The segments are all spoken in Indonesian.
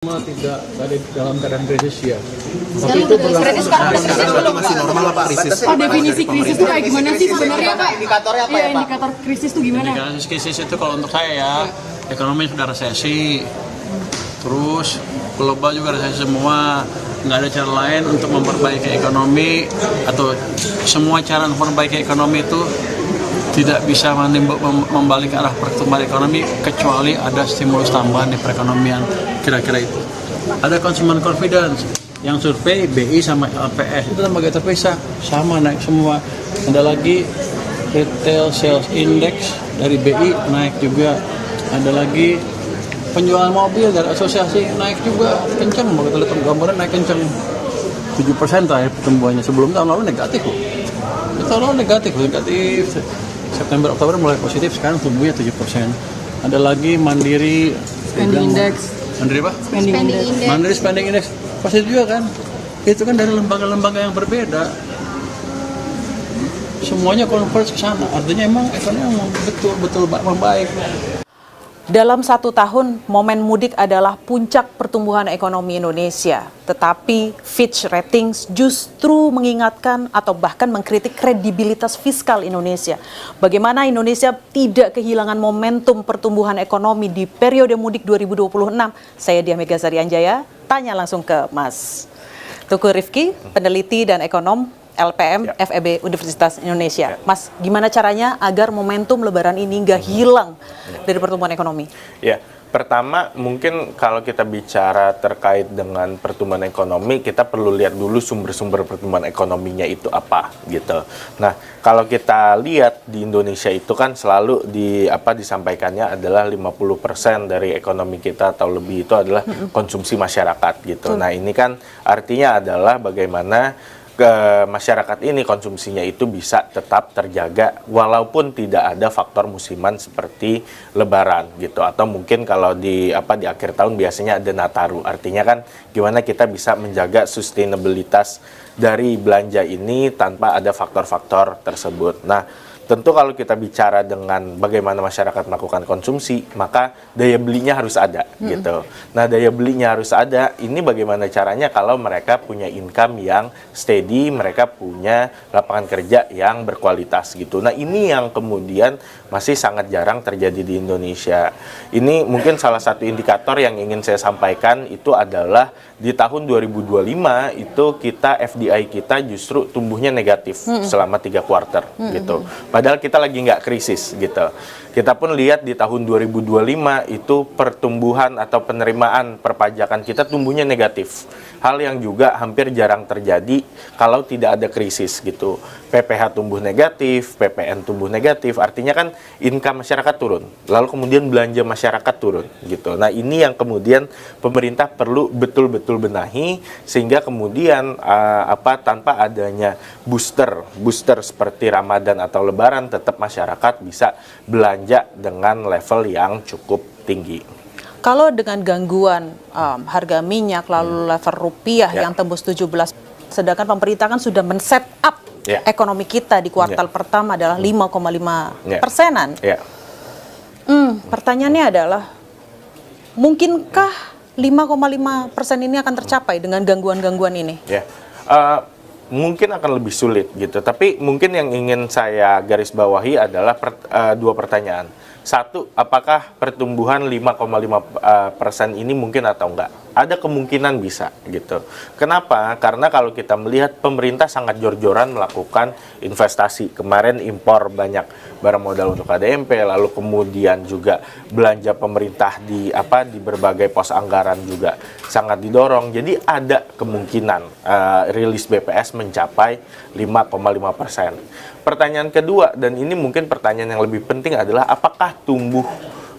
Tidak ada dalam keadaan krisis ya. Tapi itu krisis sekarang masih normal apa krisis? Oh, definisi krisis itu kayak gimana sih sebenarnya Pak? Indikatornya apa ya Pak? Indikator krisis itu gimana? Indikator krisis itu kalau untuk saya ya, ekonomi sudah resesi, terus global juga resesi semua, nggak ada cara lain untuk memperbaiki ekonomi atau semua cara untuk memperbaiki ekonomi itu tidak bisa membalik arah pertumbuhan ekonomi kecuali ada stimulus tambahan di perekonomian, kira-kira itu. Ada consumer confidence yang survei BI sama LPS itu lembaga terpisah, sama naik semua. Ada lagi retail sales index dari BI naik juga. Ada lagi penjualan mobil dari asosiasi naik juga kencang, mau kita lihat gambaran naik kencang 7% terakhir pertumbuhannya, sebelum tahun lalu negatif loh. Tahun lalu negatif. September, Oktober mulai positif, sekarang tumbuhnya 7%. Ada lagi Mandiri Spending Index. Mandiri apa? Spending Index. Mandiri Spending Index positif juga kan? Itu kan dari lembaga-lembaga yang berbeda. Semuanya converge ke sana. Artinya emang ekonomi betul-betul membaik. Dalam 1 tahun, momen mudik adalah puncak pertumbuhan ekonomi Indonesia. Tetapi Fitch Ratings justru mengingatkan atau bahkan mengkritik kredibilitas fiskal Indonesia. Bagaimana Indonesia tidak kehilangan momentum pertumbuhan ekonomi di periode mudik 2026? Saya Diah Megasari Anjaya, tanya langsung ke Mas Tukul Rifki, peneliti dan ekonom LPM FEB Universitas Indonesia. Mas, gimana caranya agar momentum Lebaran ini nggak hilang dari pertumbuhan ekonomi? Ya, pertama mungkin kalau kita bicara terkait dengan pertumbuhan ekonomi, kita perlu lihat dulu sumber-sumber pertumbuhan ekonominya itu apa gitu. Nah, kalau kita lihat di Indonesia itu kan selalu disampaikannya adalah 50% dari ekonomi kita atau lebih itu adalah konsumsi masyarakat gitu. Nah, ini kan artinya adalah bagaimana masyarakat ini konsumsinya itu bisa tetap terjaga walaupun tidak ada faktor musiman seperti Lebaran gitu, atau mungkin kalau di akhir tahun biasanya ada Nataru. Artinya kan gimana kita bisa menjaga sustainabilitas dari belanja ini tanpa ada faktor-faktor tersebut. Nah, tentu kalau kita bicara dengan bagaimana masyarakat melakukan konsumsi, maka daya belinya harus ada gitu. Nah, daya belinya harus ada. Ini bagaimana caranya kalau mereka punya income yang steady, mereka punya lapangan kerja yang berkualitas gitu. Nah, ini yang kemudian masih sangat jarang terjadi di Indonesia. Ini mungkin salah satu indikator yang ingin saya sampaikan itu adalah di tahun 2025 itu FDI kita justru tumbuhnya negatif selama 3 kuartal gitu. Padahal kita lagi nggak krisis gitu. Kita pun lihat di tahun 2025 itu pertumbuhan atau penerimaan perpajakan kita tumbuhnya negatif. Hal yang juga hampir jarang terjadi kalau tidak ada krisis gitu. PPH tumbuh negatif, PPN tumbuh negatif, artinya kan income masyarakat turun. Lalu kemudian belanja masyarakat turun gitu. Nah, ini yang kemudian pemerintah perlu betul-betul benahi sehingga kemudian tanpa adanya booster seperti Ramadan atau Lebaran tetap masyarakat bisa belanja dengan level yang cukup tinggi. Kalau dengan gangguan harga minyak lalu level rupiah yang tembus 17, sedangkan pemerintah kan sudah men-set up ekonomi kita di kuartal pertama adalah 5,5%-an. Pertanyaannya adalah, mungkinkah 5,5% ini akan tercapai dengan gangguan-gangguan ini? Mungkin akan lebih sulit gitu, tapi mungkin yang ingin saya garis bawahi adalah 2 pertanyaan. Satu, apakah pertumbuhan 5,5% ini mungkin atau enggak? Ada kemungkinan bisa gitu. Kenapa? Karena kalau kita melihat pemerintah sangat jor-joran melakukan investasi. Kemarin impor banyak barang modal untuk KDMP, lalu kemudian juga belanja pemerintah di berbagai pos anggaran juga sangat didorong. Jadi ada kemungkinan rilis BPS mencapai 5,5%. Pertanyaan kedua, dan ini mungkin pertanyaan yang lebih penting adalah apakah tumbuh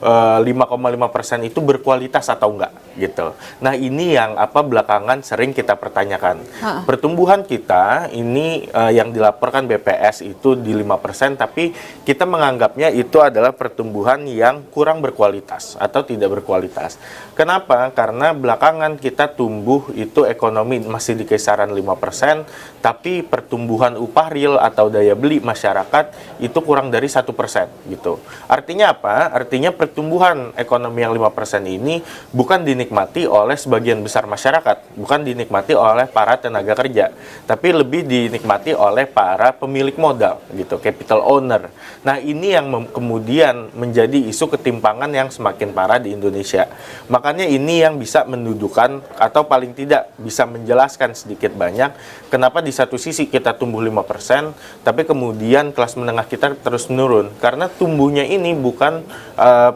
5,5% itu berkualitas atau enggak gitu. Nah, ini yang belakangan sering kita pertanyakan. Pertumbuhan kita ini yang dilaporkan BPS itu di 5%, tapi kita menganggapnya itu adalah pertumbuhan yang kurang berkualitas atau tidak berkualitas. Kenapa? Karena belakangan kita tumbuh itu ekonomi masih di kisaran 5%, tapi pertumbuhan upah real atau daya beli masyarakat itu kurang dari 1% gitu. Artinya apa? Artinya pertumbuhan ekonomi yang 5% ini bukan dinikmati oleh sebagian besar masyarakat, bukan dinikmati oleh para tenaga kerja, tapi lebih dinikmati oleh para pemilik modal gitu, capital owner. Nah, ini yang kemudian menjadi isu ketimpangan yang semakin parah di Indonesia. Makanya ini yang bisa mendudukan atau paling tidak bisa menjelaskan sedikit banyak kenapa di satu sisi kita tumbuh 5%, tapi kemudian kelas menengah kita terus menurun. Karena tumbuhnya ini bukan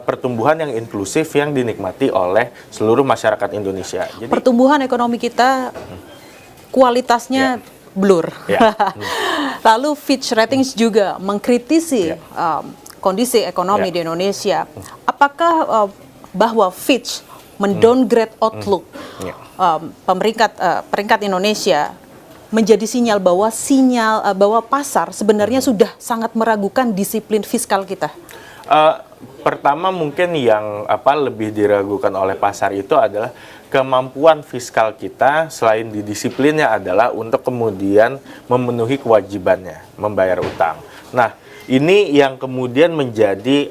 pertumbuhan yang inklusif yang dinikmati oleh seluruh masyarakat Indonesia. Jadi, pertumbuhan ekonomi kita kualitasnya blur. Lalu Fitch Ratings juga mengkritisi kondisi ekonomi di Indonesia. Apakah bahwa Fitch mendowngrade outlook peringkat Indonesia menjadi sinyal bahwa pasar sebenarnya sudah sangat meragukan disiplin fiskal kita? Pertama mungkin yang lebih diragukan oleh pasar itu adalah kemampuan fiskal kita selain di disiplinnya adalah untuk kemudian memenuhi kewajibannya membayar utang. Nah, ini yang kemudian menjadi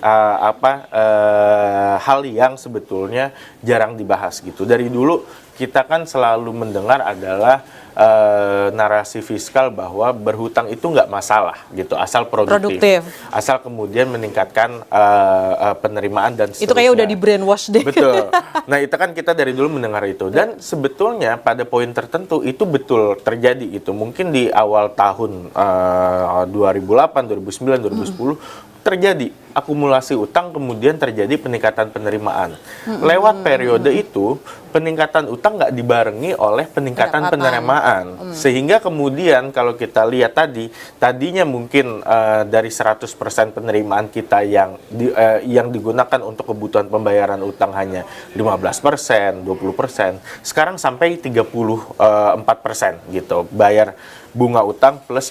hal yang sebetulnya jarang dibahas gitu. Dari dulu kita kan selalu mendengar adalah narasi fiskal bahwa berhutang itu nggak masalah gitu, asal produktif. Asal kemudian meningkatkan penerimaan dan seterusnya. Itu kayak udah di brainwash deh. Betul. Nah, itu kan kita dari dulu mendengar itu, dan sebetulnya pada poin tertentu itu betul terjadi gitu. Mungkin di awal tahun 2008, 2009, 2010 terjadi akumulasi utang, kemudian terjadi peningkatan penerimaan. Lewat periode itu, peningkatan utang nggak dibarengi oleh peningkatan penerimaan. Sehingga kemudian kalau kita lihat tadinya mungkin dari 100% penerimaan kita yang digunakan untuk kebutuhan pembayaran utang hanya 15%, 20%, sekarang sampai 34% gitu, bayar bunga utang plus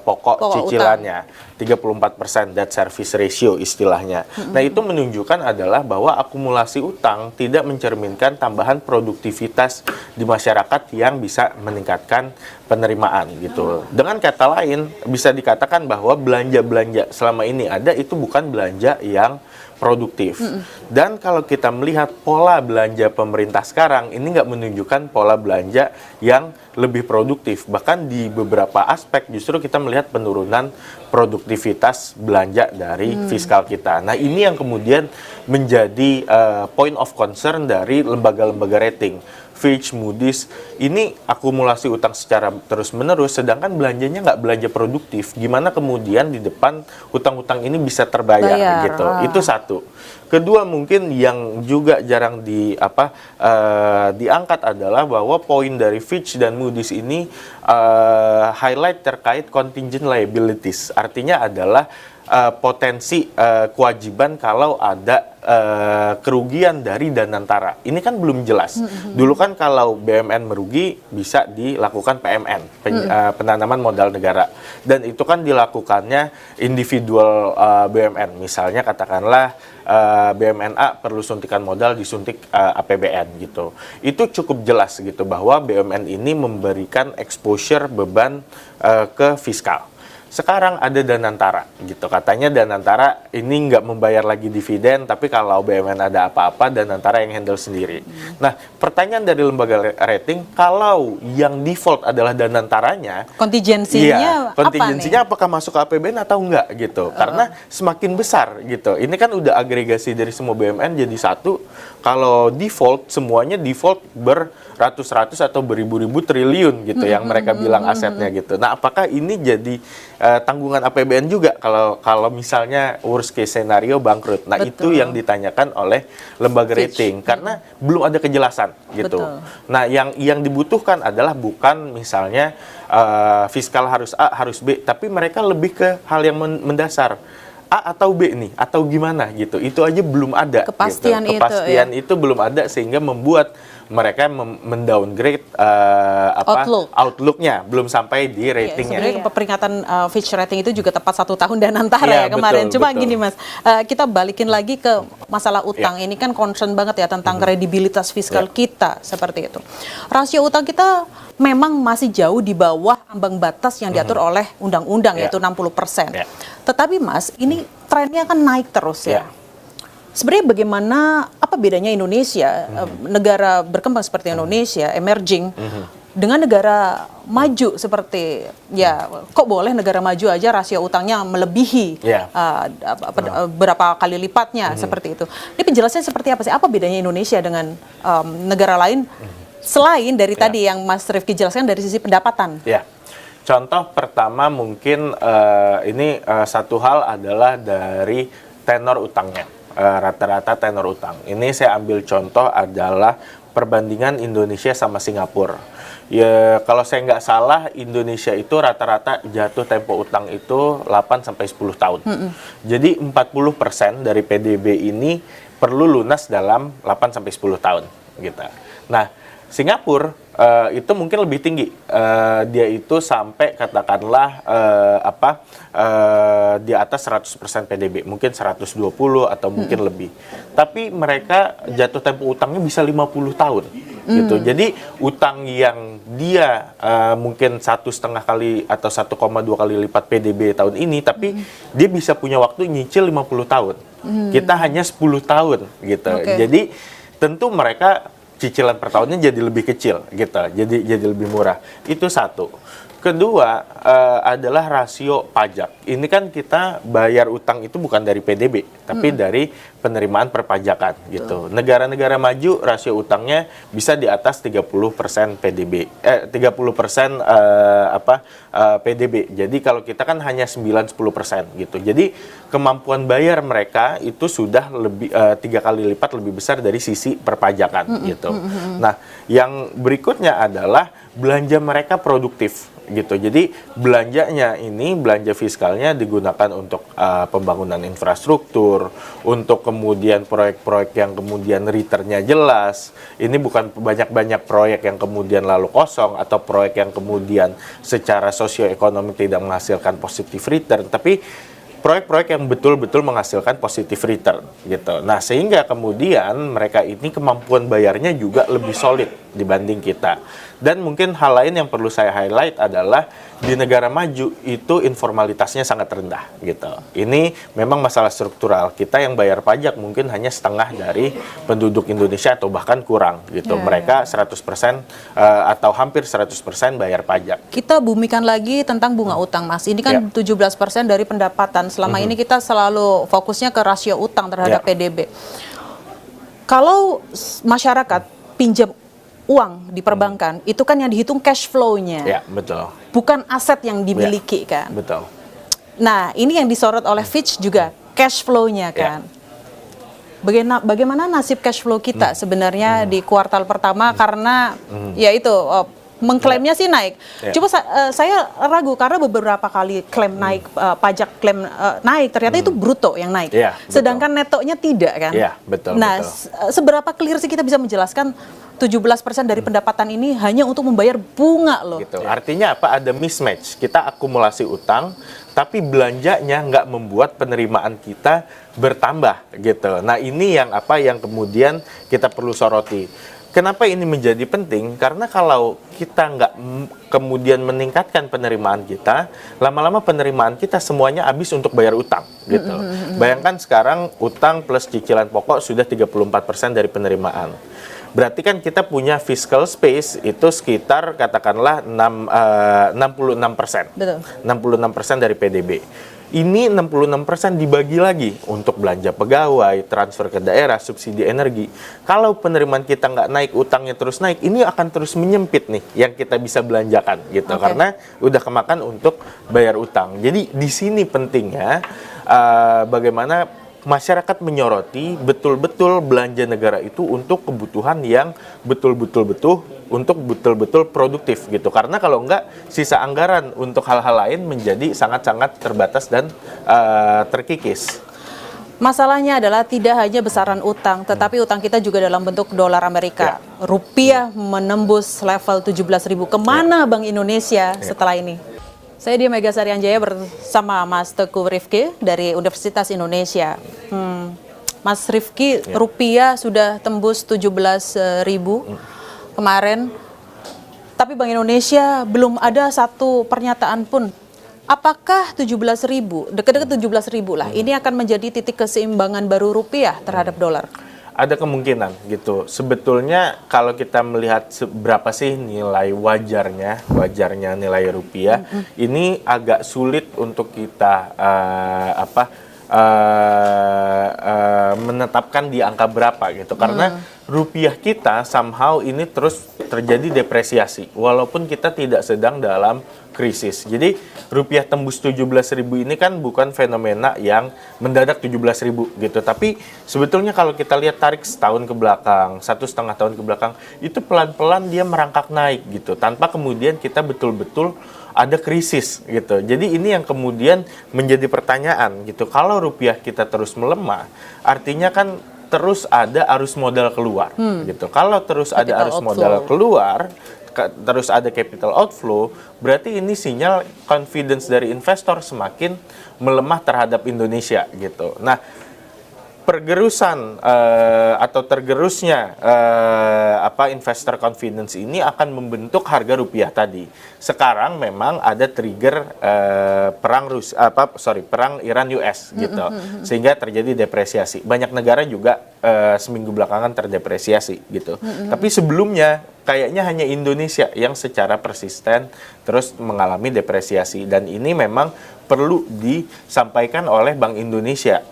pokok cicilannya, 34% debt service ratio istilahnya. Nah, itu menunjukkan adalah bahwa akumulasi utang tidak mencerminkan tambahan produktivitas di masyarakat yang bisa meningkatkan penerimaan gitu. Dengan kata lain, bisa dikatakan bahwa belanja-belanja selama ini ada itu bukan belanja yang produktif. Dan kalau kita melihat pola belanja pemerintah sekarang, ini nggak menunjukkan pola belanja yang lebih produktif. Bahkan di beberapa aspek justru kita melihat penurunan produktivitas belanja dari fiskal kita. Nah, ini yang kemudian menjadi point of concern dari lembaga-lembaga rating. Fitch, Moody's, ini akumulasi utang secara terus-menerus, sedangkan belanjanya nggak belanja produktif. Gimana kemudian di depan utang-utang ini bisa terbayar gitu? Itu satu. Kedua, mungkin yang juga jarang diangkat adalah bahwa poin dari Fitch dan Moody's ini highlight terkait contingent liabilities. Artinya adalah potensi kewajiban kalau ada kerugian dari Danantara. Ini kan belum jelas. Dulu kan kalau BUMN merugi bisa dilakukan PMN, penanaman modal negara. Dan itu kan dilakukannya individual BUMN. Misalnya katakanlah BUMN A perlu suntikan modal disuntik APBN gitu. Itu cukup jelas gitu bahwa BUMN ini memberikan exposure beban ke fiskal. Sekarang ada Danantara gitu, katanya Danantara ini nggak membayar lagi dividen, tapi kalau BUMN ada apa-apa Danantara yang handle sendiri. Nah, pertanyaan dari lembaga rating, kalau yang default adalah Danantaranya, kontingensinya apakah masuk ke APBN atau enggak gitu? Karena semakin besar gitu. Ini kan udah agregasi dari semua BUMN jadi satu. Kalau default, semuanya default beratus-ratus atau beribu-ribu triliun gitu yang mereka bilang asetnya gitu. Nah, apakah ini jadi tanggungan APBN juga kalau misalnya worst case scenario bangkrut? Nah, itu yang ditanyakan oleh lembaga rating karena belum ada kejelasan gitu. Nah, yang dibutuhkan adalah bukan misalnya fiskal harus A, harus B, tapi mereka lebih ke hal yang mendasar. A atau B nih, atau gimana gitu. Itu aja belum ada. Kepastian gitu. Itu belum ada sehingga membuat mereka mendowngrade outlooknya, belum sampai di ratingnya. Sebenarnya peringatan Fitch rating itu juga tepat 1 tahun Danantara kemarin. Cuma gini Mas, kita balikin lagi ke masalah utang. Ini kan concern banget ya tentang kredibilitas fiskal kita seperti itu. Rasio utang kita memang masih jauh di bawah ambang batas yang diatur oleh undang-undang yaitu 60%. Tetapi Mas, ini trennya kan naik terus ya. Sebenarnya bagaimana, apa bedanya Indonesia, negara berkembang seperti Indonesia, emerging, dengan negara maju seperti, ya kok boleh negara maju aja rasio utangnya melebihi berapa kali lipatnya seperti itu. Ini penjelasannya seperti apa sih? Apa bedanya Indonesia dengan negara lain selain dari tadi yang Mas Rifki jelaskan dari sisi pendapatan? Ya. Contoh pertama mungkin ini satu hal adalah dari tenor utangnya. Rata-rata tenor utang. Ini saya ambil contoh adalah perbandingan Indonesia sama Singapura. Ya, kalau saya nggak salah, Indonesia itu rata-rata jatuh tempo utang itu 8-10 tahun. Jadi 40% dari PDB ini perlu lunas dalam 8-10 tahun. Gitu. Nah, Singapura itu mungkin lebih tinggi. Dia itu sampai katakanlah di atas 100% PDB, mungkin 120 atau mungkin lebih. Tapi mereka jatuh tempo utangnya bisa 50 tahun. Gitu. Jadi utang yang dia mungkin 1,5 kali atau 1,2 kali lipat PDB tahun ini, tapi dia bisa punya waktu nyicil 50 tahun. Kita hanya 10 tahun gitu. Jadi tentu mereka cicilan per tahunnya jadi lebih kecil gitu, jadi lebih murah. Itu satu. Kedua adalah rasio pajak. Ini kan kita bayar utang itu bukan dari PDB, tapi dari penerimaan perpajakan gitu. Negara-negara maju rasio utangnya bisa di atas 30% PDB, 30% PDB. Jadi kalau kita kan hanya 9-10% gitu. Jadi kemampuan bayar mereka itu sudah lebih 3 kali lipat lebih besar dari sisi perpajakan gitu. Nah, yang berikutnya adalah belanja mereka produktif gitu. Jadi belanja fiskalnya digunakan untuk pembangunan infrastruktur, untuk kemudian proyek-proyek yang kemudian return-nya jelas. Ini bukan banyak-banyak proyek yang kemudian lalu kosong atau proyek yang kemudian secara sosioekonomi tidak menghasilkan positive return, tapi proyek-proyek yang betul-betul menghasilkan positive return gitu. Nah, sehingga kemudian mereka ini kemampuan bayarnya juga lebih solid dibanding kita. Dan mungkin hal lain yang perlu saya highlight adalah di negara maju itu informalitasnya sangat rendah gitu. Ini memang masalah struktural. Kita yang bayar pajak mungkin hanya setengah dari penduduk Indonesia atau bahkan kurang gitu. Mereka 100% atau hampir 100% bayar pajak. Kita bumikan lagi tentang bunga utang, Mas. Ini kan 17% dari pendapatan. Selama ini kita selalu fokusnya ke rasio utang terhadap PDB. Kalau masyarakat pinjam uang di perbankan, itu kan yang dihitung cash flow-nya. Ya, betul. Bukan aset yang dimiliki kan. Betul. Nah, ini yang disorot oleh Fitch juga, cash flow-nya kan. Bagaimana nasib cash flow kita sebenarnya di kuartal pertama, karena ya itu mengklaimnya sih naik. Coba saya ragu karena beberapa kali klaim naik, pajak klaim naik, ternyata itu bruto yang naik. Sedangkan netonya tidak kan. Betul. Nah, seberapa clear sih kita bisa menjelaskan 17% dari pendapatan ini hanya untuk membayar bunga loh. Gitu. Artinya apa? Ada mismatch. Kita akumulasi utang, tapi belanjanya nggak membuat penerimaan kita bertambah gitu. Nah, ini yang kemudian kita perlu soroti. Kenapa ini menjadi penting? Karena kalau kita nggak kemudian meningkatkan penerimaan kita, lama-lama penerimaan kita semuanya habis untuk bayar utang gitu. Bayangkan sekarang utang plus cicilan pokok sudah 34% dari penerimaan. Berarti kan kita punya fiscal space itu sekitar katakanlah 66%. Betul. 66% dari PDB. Ini 66% dibagi lagi untuk belanja pegawai, transfer ke daerah, subsidi energi. Kalau penerimaan kita nggak naik, utangnya terus naik, ini akan terus menyempit nih yang kita bisa belanjakan gitu. Karena udah kemakan untuk bayar utang. Jadi di sini pentingnya bagaimana masyarakat menyoroti betul-betul belanja negara itu untuk kebutuhan yang betul-betul produktif gitu. Karena kalau enggak, sisa anggaran untuk hal-hal lain menjadi sangat-sangat terbatas dan terkikis. Masalahnya adalah tidak hanya besaran utang, tetapi utang kita juga dalam bentuk dolar Amerika. Rupiah menembus level 17.000. Kemana Bank Indonesia setelah ini? Saya Dia Megasari Anjaya bersama Mas Teguh Rifki dari Universitas Indonesia. Mas Rifki, rupiah sudah tembus 17.000 kemarin, tapi Bank Indonesia belum ada satu pernyataan pun Apakah 17.000, dekat-dekat 17.000 lah, ini akan menjadi titik keseimbangan baru rupiah terhadap dolar? Ada kemungkinan gitu. Sebetulnya kalau kita melihat berapa sih nilai wajarnya nilai rupiah, ini agak sulit untuk kita menetapkan di angka berapa gitu. Karena rupiah kita somehow ini terus terjadi depresiasi walaupun kita tidak sedang dalam krisis. Jadi rupiah tembus 17.000 ini kan bukan fenomena yang mendadak 17.000 gitu. Tapi sebetulnya kalau kita lihat tarik setahun ke belakang, 1,5 tahun ke belakang, itu pelan-pelan dia merangkak naik gitu. Tanpa kemudian kita betul-betul ada krisis gitu. Jadi ini yang kemudian menjadi pertanyaan gitu. Kalau rupiah kita terus melemah, artinya kan terus ada arus modal keluar gitu. Kalau terus ada arus modal keluar, terus ada capital outflow, berarti ini sinyal confidence dari investor semakin melemah terhadap Indonesia gitu. Nah, pergerusan atau tergerusnya investor confidence ini akan membentuk harga rupiah tadi. Sekarang memang ada trigger perang Iran US gitu, sehingga terjadi depresiasi. Banyak negara juga seminggu belakangan terdepresiasi gitu. Tapi sebelumnya kayaknya hanya Indonesia yang secara persisten terus mengalami depresiasi, dan ini memang perlu disampaikan oleh Bank Indonesia.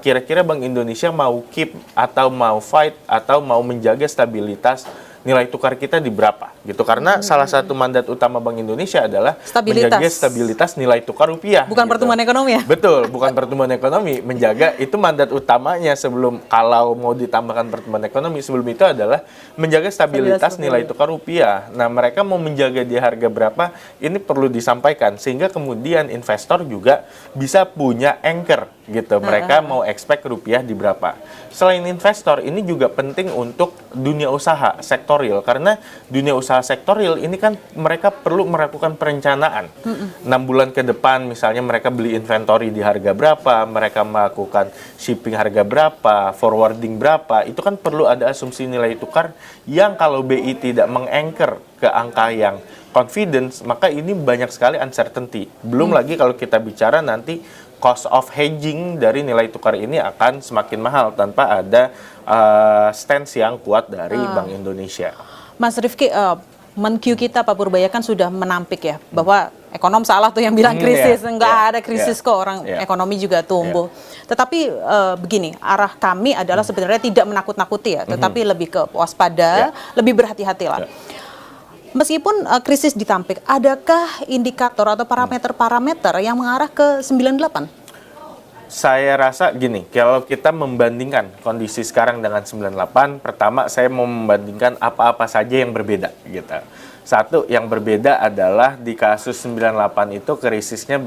Kira-kira Bank Indonesia mau keep atau mau fight atau mau menjaga stabilitas nilai tukar kita di berapa gitu, karena salah satu mandat utama Bank Indonesia adalah menjaga stabilitas nilai tukar rupiah. Bukan gitu. pertumbuhan ekonomi ya? Betul, bukan pertumbuhan ekonomi. Menjaga itu mandat utamanya sebelum, kalau mau ditambahkan pertumbuhan ekonomi, sebelum itu adalah menjaga stabilitas nilai tukar rupiah. Nah, mereka mau menjaga di harga berapa, ini perlu disampaikan sehingga kemudian investor juga bisa punya anchor gitu. Mereka mau expect rupiah di berapa. Selain investor, ini juga penting untuk dunia usaha sektorial, karena dunia usaha sektorial ini kan mereka perlu melakukan perencanaan 6 bulan ke depan. Misalnya mereka beli inventory di harga berapa, mereka melakukan shipping harga berapa, forwarding berapa, itu kan perlu ada asumsi nilai tukar yang kalau BI tidak menganchor ke angka yang confidence, maka ini banyak sekali uncertainty. Belum lagi kalau kita bicara nanti cost of hedging dari nilai tukar ini akan semakin mahal tanpa ada stance yang kuat dari Bank Indonesia. Mas Rifki, Men-Q kita Pak Purbaya kan sudah menampik ya bahwa ekonom salah tuh yang bilang krisis, ada krisis kok, orang ekonomi juga tumbuh. Tetapi begini, arah kami adalah sebenarnya tidak menakut-nakuti ya, tetapi lebih ke waspada, lebih berhati-hati lah. Meskipun krisis ditampik, adakah indikator atau parameter-parameter yang mengarah ke 98? Saya rasa gini, kalau kita membandingkan kondisi sekarang dengan 98, pertama saya mau membandingkan apa-apa saja yang berbeda gitu. Satu yang berbeda adalah di kasus 98 itu krisisnya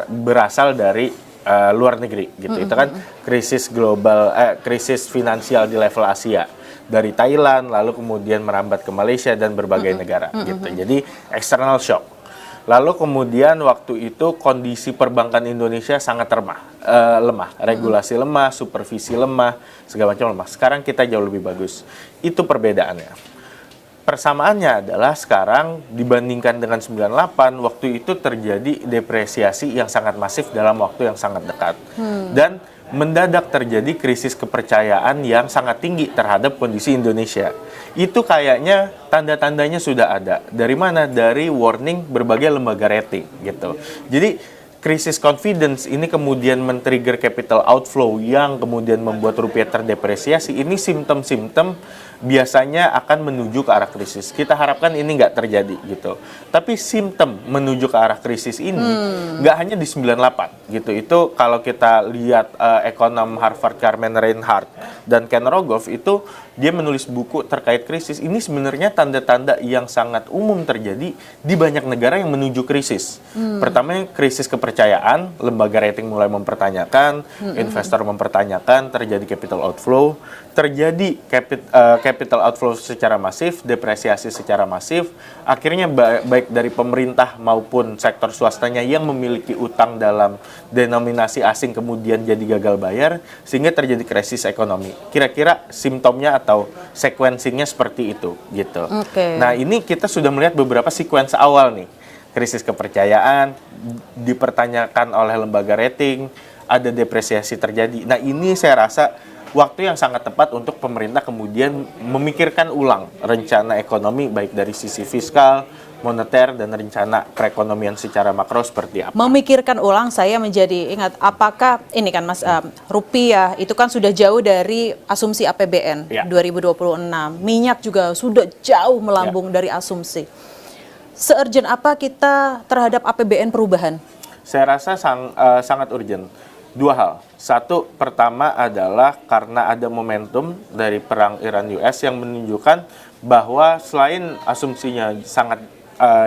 berasal dari luar negeri gitu. Itu kan krisis global, krisis finansial di level Asia. Dari Thailand, lalu kemudian merambat ke Malaysia dan berbagai negara gitu. Jadi external shock. Lalu kemudian waktu itu kondisi perbankan Indonesia sangat lemah, regulasi lemah, supervisi lemah, segala macam lemah. Sekarang kita jauh lebih bagus. Itu perbedaannya. Persamaannya adalah sekarang dibandingkan dengan 98, waktu itu terjadi depresiasi yang sangat masif dalam waktu yang sangat dekat. Dan mendadak terjadi krisis kepercayaan yang sangat tinggi terhadap kondisi Indonesia. Itu kayaknya tanda-tandanya sudah ada. Dari mana? Dari warning berbagai lembaga rating gitu. Jadi krisis confidence ini kemudian men-trigger capital outflow yang kemudian membuat rupiah terdepresiasi. Ini simptom-simptom biasanya akan menuju ke arah krisis. Kita harapkan ini nggak terjadi gitu. Tapi simptom menuju ke arah krisis ini nggak hanya di 98 gitu. Itu kalau kita lihat ekonom Harvard Carmen Reinhart dan Ken Rogoff itu dia menulis buku terkait krisis. Ini sebenarnya tanda-tanda yang sangat umum terjadi di banyak negara yang menuju krisis. Pertama, krisis kepercayaan, lembaga rating mulai mempertanyakan, investor mempertanyakan, terjadi capital outflow, terjadi capital outflow secara masif, depresiasi secara masif, akhirnya baik dari pemerintah maupun sektor swastanya yang memiliki utang dalam denominasi asing kemudian jadi gagal bayar, sehingga terjadi krisis ekonomi. Kira-kira simptomnya atau sequencingnya seperti itu gitu. Nah, ini kita sudah melihat beberapa sequence awal nih. krisis kepercayaan, dipertanyakan oleh lembaga rating, ada depresiasi terjadi. Nah, ini saya rasa waktu yang sangat tepat untuk pemerintah kemudian memikirkan ulang rencana ekonomi baik dari sisi fiskal, moneter, dan rencana perekonomian secara makro seperti apa. Memikirkan ulang, saya menjadi ingat, apakah ini kan Mas, rupiah itu kan sudah jauh dari asumsi APBN Ya. 2026. Minyak juga sudah jauh melambung dari asumsi. Se-urgent apa kita terhadap APBN perubahan? Saya rasa sangat urgent. Dua hal. Satu, pertama adalah karena ada momentum dari perang Iran-US yang menunjukkan bahwa selain asumsinya sangat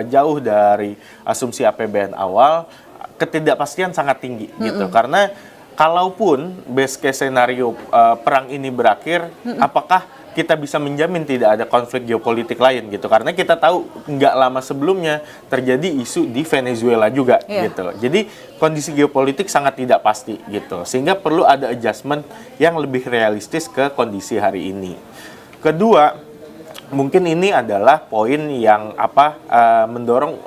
jauh dari asumsi APBN awal, ketidakpastian sangat tinggi gitu. Karena kalaupun best case scenario perang ini berakhir, apakah kita bisa menjamin tidak ada konflik geopolitik lain gitu? Karena kita tahu nggak lama sebelumnya terjadi isu di Venezuela juga gitu. Jadi kondisi geopolitik sangat tidak pasti gitu, sehingga perlu ada adjustment yang lebih realistis ke kondisi hari ini. Kedua, mungkin ini adalah poin yang mendorong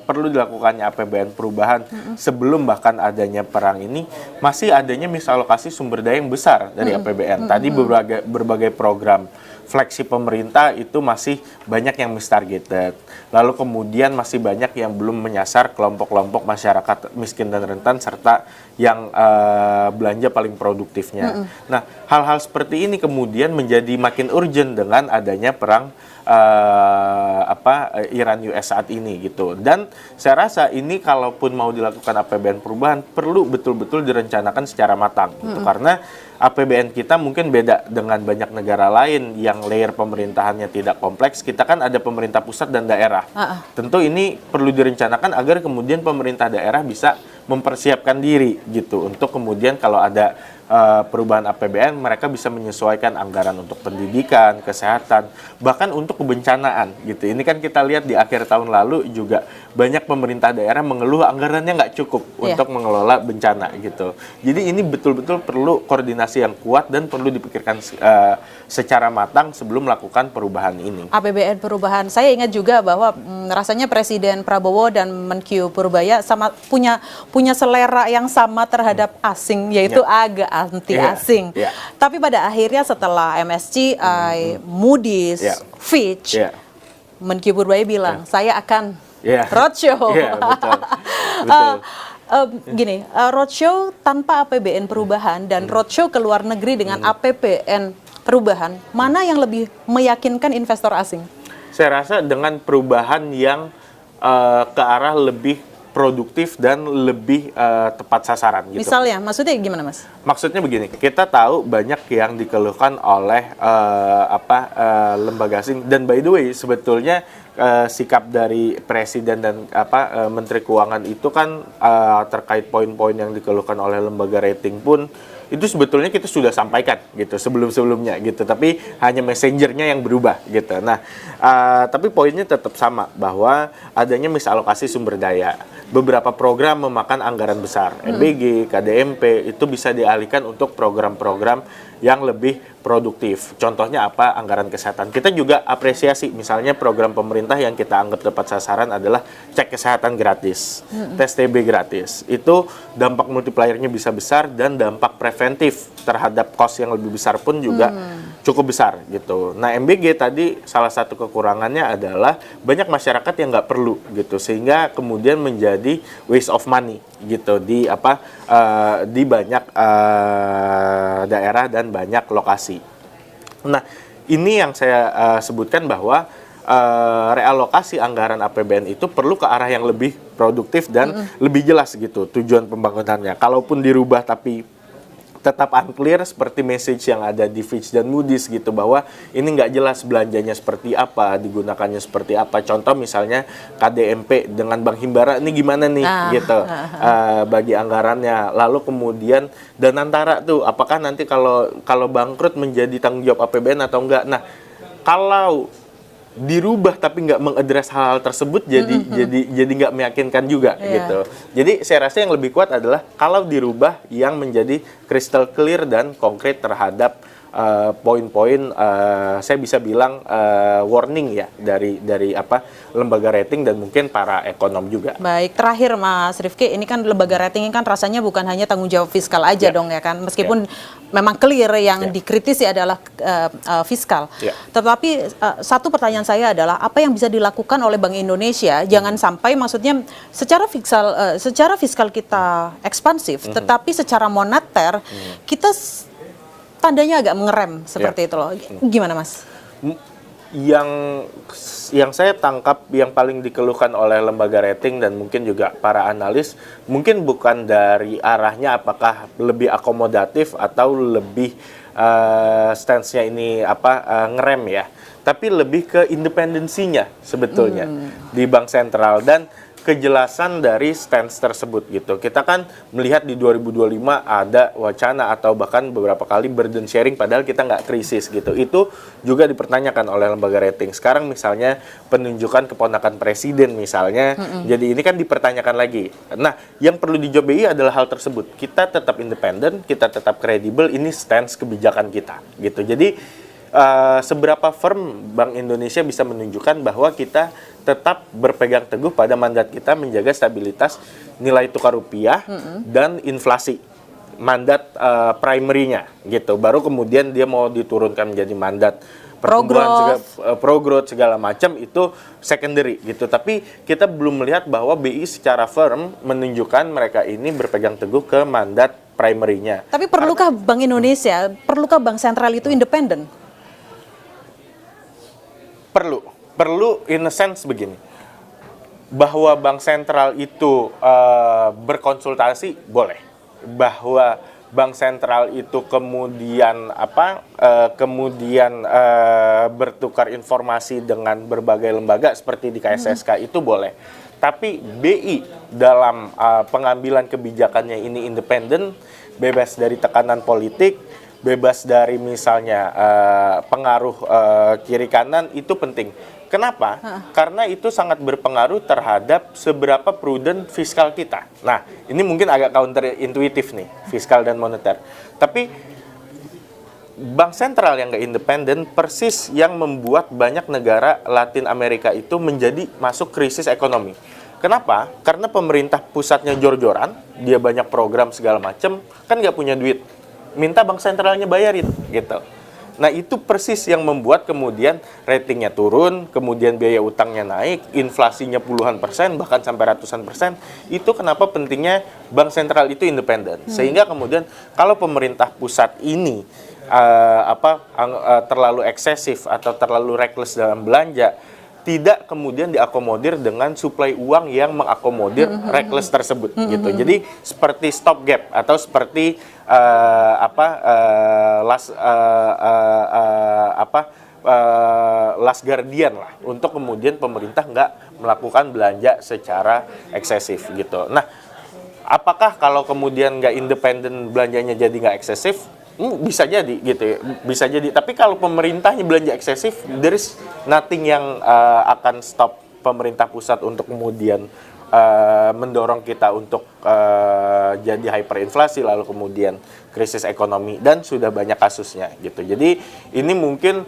perlu dilakukannya APBN perubahan sebelum bahkan adanya perang ini, masih adanya misalokasi sumber daya yang besar dari APBN. Tadi berbagai program fleksi pemerintah itu masih banyak yang mistargeted. Lalu kemudian masih banyak yang belum menyasar kelompok-kelompok masyarakat miskin dan rentan serta yang belanja paling produktifnya. Nah, hal-hal seperti ini kemudian menjadi makin urgent dengan adanya perang Iran-US saat ini gitu. Dan saya rasa ini kalaupun mau dilakukan APBN perubahan perlu betul-betul direncanakan secara matang gitu. Karena APBN kita mungkin beda dengan banyak negara lain yang layer pemerintahannya tidak kompleks. Kita kan ada pemerintah pusat dan daerah. Tentu ini perlu direncanakan agar kemudian pemerintah daerah bisa mempersiapkan diri gitu untuk kemudian kalau ada perubahan APBN mereka bisa menyesuaikan anggaran untuk pendidikan, kesehatan, bahkan untuk kebencanaan gitu. Ini kan kita lihat di akhir tahun lalu juga banyak pemerintah daerah mengeluh anggarannya nggak cukup untuk mengelola bencana gitu. Jadi ini betul-betul perlu koordinasi yang kuat dan perlu dipikirkan secara matang sebelum melakukan perubahan ini. APBN perubahan, saya ingat juga bahwa rasanya Presiden Prabowo dan Menkyu Purbaya sama punya selera yang sama terhadap asing, yaitu agak anti asing. Tapi pada akhirnya setelah MSCI, Moody's, Fitch, Menkyu Purbaya bilang saya akan roadshow. Gini, roadshow tanpa APBN perubahan dan roadshow ke luar negeri dengan APBN perubahan, mana yang lebih meyakinkan investor asing? Saya rasa dengan perubahan yang ke arah lebih produktif dan lebih tepat sasaran gitu. Misalnya, maksudnya gimana, Mas? Maksudnya begini, kita tahu banyak yang dikeluhkan oleh lembaga asing, dan by the way sebetulnya sikap dari Presiden dan Menteri Keuangan itu kan terkait poin-poin yang dikeluhkan oleh lembaga rating pun itu sebetulnya kita sudah sampaikan gitu sebelum-sebelumnya gitu, tapi hanya messengernya yang berubah gitu. Nah, tapi poinnya tetap sama bahwa adanya misalokasi sumber daya. Beberapa program memakan anggaran besar, MBG, KDMP itu bisa dialihkan untuk program-program yang lebih produktif. Contohnya apa? Anggaran kesehatan. Kita juga apresiasi misalnya program pemerintah yang kita anggap tepat sasaran adalah cek kesehatan gratis, tes TB gratis. Itu dampak multipliernya bisa besar dan dampak preventif terhadap cost yang lebih besar pun juga cukup besar gitu. Nah, MBG tadi salah satu kekurangannya adalah banyak masyarakat yang nggak perlu gitu, sehingga kemudian menjadi waste of money gitu di di banyak daerah dan banyak lokasi. Nah, ini yang saya sebutkan bahwa realokasi anggaran APBN itu perlu ke arah yang lebih produktif dan lebih jelas gitu tujuan pembangunannya. Kalaupun dirubah tapi tetap unclear seperti message yang ada di Fitch dan Moody's gitu, bahwa ini nggak jelas belanjanya seperti apa, digunakannya seperti apa. Contoh misalnya KDMP dengan Bank Himbara ini gimana nih gitu bagi anggarannya. Lalu kemudian Danantara tuh apakah nanti kalau bangkrut menjadi tanggung jawab APBN atau enggak. Nah, kalau dirubah tapi nggak mengadres hal-hal tersebut jadi nggak meyakinkan juga gitu. Jadi saya rasa yang lebih kuat adalah kalau dirubah yang menjadi crystal clear dan konkret terhadap poin-poin saya bisa bilang warning ya dari apa lembaga rating dan mungkin para ekonom juga. Baik, terakhir Mas Rifki, ini kan lembaga rating ini kan rasanya bukan hanya tanggung jawab fiskal aja dong ya kan, meskipun memang clear yang dikritisi adalah fiskal. Tetapi satu pertanyaan saya adalah apa yang bisa dilakukan oleh Bank Indonesia, jangan sampai maksudnya secara fiskal kita ekspansif, tetapi secara moneter kita tandanya agak mengerem seperti itu loh. Gimana Mas? Yang saya tangkap yang paling dikeluhkan oleh lembaga rating dan mungkin juga para analis mungkin bukan dari arahnya apakah lebih akomodatif atau lebih stance-nya ini ngerem ya, tapi lebih ke independensinya sebetulnya di bank sentral dan kejelasan dari stance tersebut gitu. Kita kan melihat di 2025 ada wacana atau bahkan beberapa kali burden sharing padahal kita nggak krisis gitu. Itu juga dipertanyakan oleh lembaga rating. Sekarang misalnya penunjukan keponakan presiden misalnya, jadi ini kan dipertanyakan lagi. Nah, yang perlu dijawab BI adalah hal tersebut. Kita tetap independen, kita tetap kredibel, ini stance kebijakan kita gitu. Jadi seberapa firm Bank Indonesia bisa menunjukkan bahwa kita tetap berpegang teguh pada mandat kita menjaga stabilitas nilai tukar rupiah dan inflasi, mandat primary-nya gitu. Baru kemudian dia mau diturunkan menjadi mandat pertumbuhan pro-growth segala macam itu secondary gitu. Tapi kita belum melihat bahwa BI secara firm menunjukkan mereka ini berpegang teguh ke mandat primary-nya. Tapi perlukah Bank Indonesia, perlukah Bank Sentral itu independen? Perlu in a sense begini, bahwa bank sentral itu berkonsultasi boleh, bahwa bank sentral itu kemudian bertukar informasi dengan berbagai lembaga seperti di KSSK itu boleh, tapi BI dalam pengambilan kebijakannya ini independen, bebas dari tekanan politik, bebas dari misalnya pengaruh kiri kanan, itu penting. Kenapa? Karena itu sangat berpengaruh terhadap seberapa prudent fiskal kita. Nah, ini mungkin agak counterintuitif nih, fiskal dan moneter. Tapi bank sentral yang nggak independen persis yang membuat banyak negara Latin Amerika itu menjadi masuk krisis ekonomi. Kenapa? Karena pemerintah pusatnya jor-joran, dia banyak program segala macam, kan nggak punya duit. Minta bank sentralnya bayarin gitu. Nah, itu persis yang membuat kemudian ratingnya turun, kemudian biaya utangnya naik, inflasinya puluhan persen, bahkan sampai ratusan persen. Itu kenapa pentingnya bank sentral itu independen. Sehingga kemudian kalau pemerintah pusat ini terlalu eksesif atau terlalu reckless dalam belanja, tidak kemudian diakomodir dengan suplai uang yang mengakomodir reckless tersebut gitu. Jadi seperti stop gap atau seperti last guardian lah untuk kemudian pemerintah nggak melakukan belanja secara eksesif gitu. Nah, apakah kalau kemudian nggak independen belanjanya jadi nggak eksesif? Bisa jadi gitu ya, bisa jadi. Tapi kalau pemerintahnya belanja eksesif, there is nothing yang akan stop pemerintah pusat untuk kemudian mendorong kita untuk jadi hyperinflasi lalu kemudian krisis ekonomi, dan sudah banyak kasusnya gitu. Jadi ini mungkin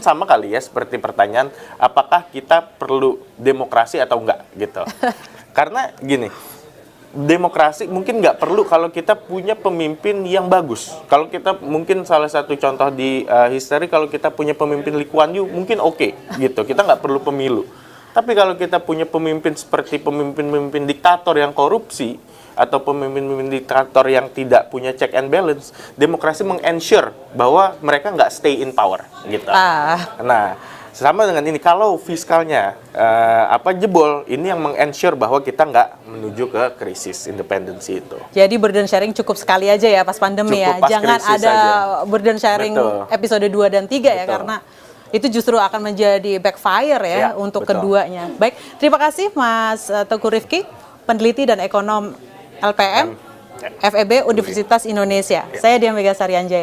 sama kali ya seperti pertanyaan apakah kita perlu demokrasi atau enggak gitu. Karena gini, demokrasi mungkin nggak perlu kalau kita punya pemimpin yang bagus. Kalau kita mungkin salah satu contoh di history, kalau kita punya pemimpin Lee Kuan Yew mungkin oke gitu. Kita nggak perlu pemilu. Tapi kalau kita punya pemimpin seperti pemimpin-pemimpin diktator yang korupsi atau pemimpin-pemimpin diktator yang tidak punya check and balance, demokrasi meng-ensure bahwa mereka nggak stay in power gitu. Nah, sama dengan ini, kalau fiskalnya jebol, ini yang meng-ensure bahwa kita nggak menuju ke krisis independensi itu. Jadi burden sharing cukup sekali aja ya pas pandemi ya. Jangan ada burden sharing episode 2 dan 3 ya, karena itu justru akan menjadi backfire ya untuk keduanya. Baik, terima kasih Mas Teguh Rifki, peneliti dan ekonom LPM FEB Universitas Indonesia. Saya Dian Megasari Anjaya.